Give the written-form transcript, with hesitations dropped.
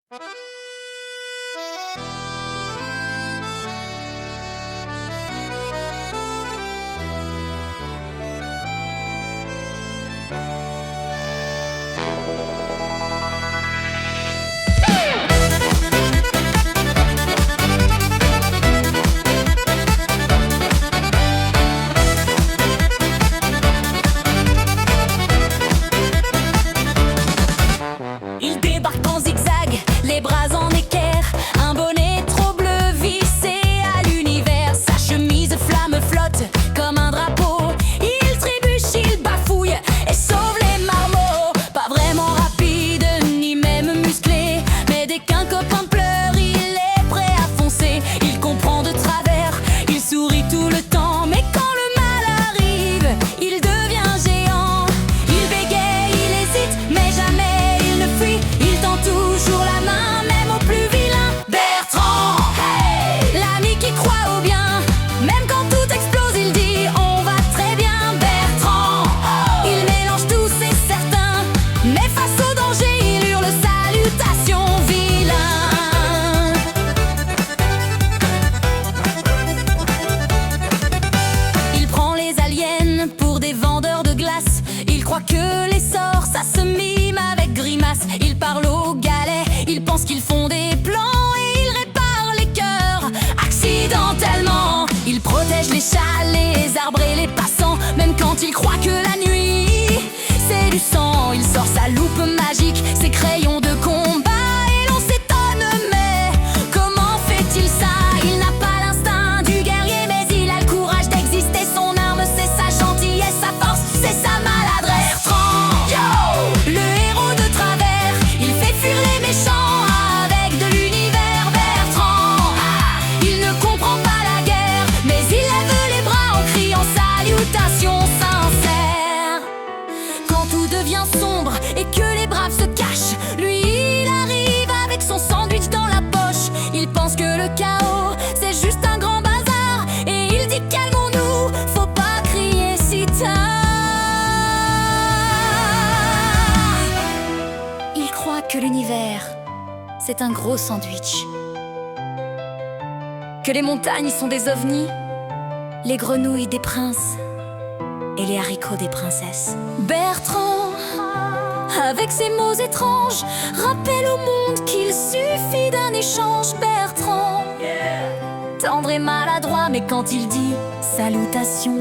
Il débarque en zigzag, les bras en équerre, un bonnet trop bleu vissé à l'univers. Sa chemise flamme flotte comme un drapeau. Il trébuche, il bafouille et sauve les marmots. Pas vraiment rapide, ni même musclé, mais dès qu'un copain pleure, il est prêt à foncer. Il comprend de travers, il sourit tout le temps, mais quand le mal arrive, il devient géant. Il bégaye, il hésite, mais jamais il ne fuit. Il tend toujours la main, même au plus vilain. Bertrand, hey, l'ami qui croit au bien, même quand tout explose, il dit on va très bien. Bertrand, il mélange tout, c'est certain, mais face au danger, il hurle salutation vilain. Il prend les aliens pour des vendeurs de glace. Il croit que les sorts, ça se mime avec grimace. Il parle aux galets, il pense qu'ils font des plans et il répare les cœurs accidentellement. Il protège les chats, les arbres et les passants, même quand il croit que la nuit, c'est du sang. Il sort sa loupe magique, ses crayons de combat, et l'on s'étonne, mais comment fait-il ça? Il n'a pas l'instinct du guerrier, mais il a le courage d'exister. Son arme, c'est sa gentillesse, sa force, c'est sa maladresse. Bertrand, yo, le héros de travers, il fait fuir les méchants avec de l'univers. Bertrand, il ne comprend pas la guerre, mais il lève les bras en criant salutation sincère. Quand tout devient sombre et que les braves se cachent, lui il arrive avec son sandwich dans la poche. Il pense que le chaos c'est juste un grand bazar, et il dit calmons-nous, faut pas crier si tard. Il croit que l'univers c'est un gros sandwich, que les montagnes sont des ovnis, les grenouilles des princes et les haricots des princesses. Bertrand, avec ses mots étranges, rappelle au monde qu'il suffit d'un échange. Bertrand, tendre et maladroit, mais quand il dit salutation,